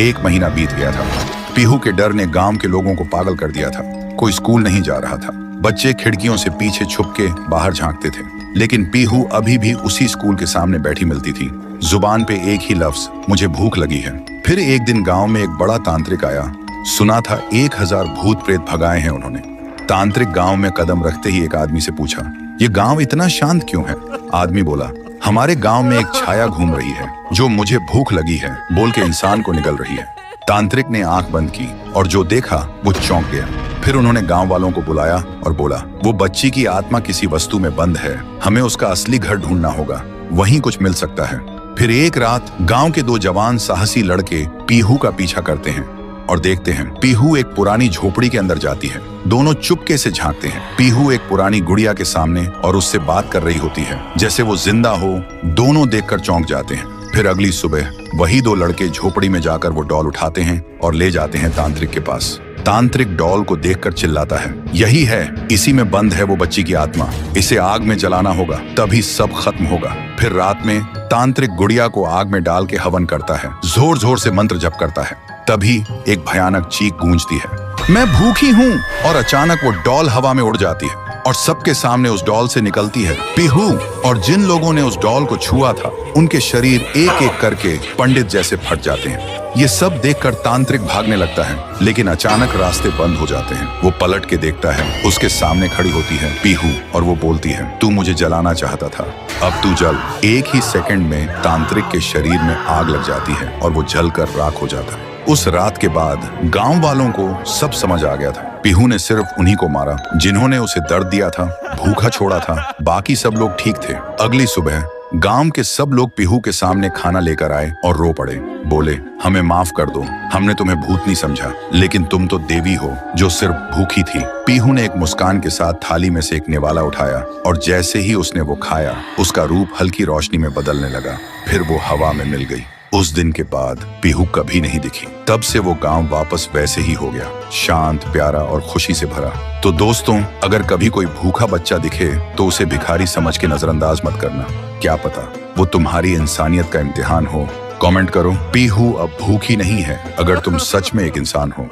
1 महीना बीत गया था। पीहू के डर ने गांव के लोगों को पागल कर दिया था। कोई स्कूल नहीं जा रहा था। बच्चे खिड़कियों से पीछे छुप के बाहर झांकते थे, लेकिन पीहू अभी भी उसी स्कूल के सामने बैठी मिलती थी। जुबान पे एक ही लफ्ज, मुझे भूख लगी है। फिर एक दिन गांव में एक बड़ा तांत्रिक आया। सुना था 1000 भूत प्रेत भगाए हैं उन्होंने। तांत्रिक गांव में कदम रखते ही एक आदमी से पूछा, ये गांव इतना शांत क्यों है? आदमी बोला, हमारे गांव में एक छाया घूम रही है जो मुझे भूख लगी है बोल के इंसान को निगल रही है। तांत्रिक ने आंख बंद की और जो देखा वो चौंक गया। फिर उन्होंने गांव वालों को बुलाया और बोला, वो बच्ची की आत्मा किसी वस्तु में बंद है, हमें उसका असली घर ढूंढना होगा, वहीं कुछ मिल सकता है। फिर एक रात गांव के 2 जवान साहसी लड़के पीहू का पीछा करते हैं और देखते हैं पीहू एक पुरानी झोपड़ी के अंदर जाती है। दोनों चुपके से झांकते हैं। पीहू एक पुरानी गुड़िया के सामने और उससे बात कर रही होती है जैसे वो जिंदा हो। दोनों देखकर चौंक जाते हैं। फिर अगली सुबह वही 2 लड़के झोपड़ी में जाकर वो डॉल उठाते हैं और ले जाते हैं तांत्रिक के पास। तांत्रिक डॉल को देखकर चिल्लाता है, यही है, इसी में बंद है वो बच्ची की आत्मा, इसे आग में जलाना होगा तभी सब खत्म होगा। फिर रात में तांत्रिक गुड़िया को आग में डाल के हवन करता है, जोर जोर से मंत्र जप करता है। तभी एक भयानक चीख गूंजती है, मैं भूखी हूँ। और अचानक वो डॉल हवा में उड़ जाती है और सबके सामने उस डॉल से निकलती है पीहू। और जिन लोगों ने उस डॉल को छुआ था उनके शरीर एक एक करके पंडित जैसे फट जाते हैं। ये सब देखकर तांत्रिक भागने लगता है, लेकिन अचानक रास्ते बंद हो जाते हैं। वो पलट के देखता है, उसके सामने खड़ी होती है पीहू और वो बोलती है, तू मुझे जलाना चाहता था, अब तू जल। एक ही सेकंड में तांत्रिक के शरीर में आग लग जाती है और वो जलकर राख हो जाता है। उस रात के बाद गांव वालों को सब समझ आ गया था। पीहू ने सिर्फ उन्हीं को मारा जिन्होंने उसे दर्द दिया था, भूखा छोड़ा था, बाकी सब लोग ठीक थे। अगली सुबह गांव के सब लोग पीहू के सामने खाना लेकर आए और रो पड़े। बोले, हमें माफ कर दो, हमने तुम्हें भूत नहीं समझा, लेकिन तुम तो देवी हो जो सिर्फ भूखी थी। पीहू ने एक मुस्कान के साथ थाली में से एक निवाला उठाया और जैसे ही उसने वो खाया उसका रूप हल्की रोशनी में बदलने लगा। फिर वो हवा में मिल गई। उस दिन के बाद पीहू कभी नहीं दिखी। तब से वो गांव वापस वैसे ही हो गया, शांत, प्यारा और खुशी से भरा। तो दोस्तों, अगर कभी कोई भूखा बच्चा दिखे तो उसे भिखारी समझ के नजरअंदाज मत करना। क्या पता वो तुम्हारी इंसानियत का इम्तिहान हो। कमेंट करो, पीहू अब भूखी नहीं है अगर तुम सच में एक इंसान हो।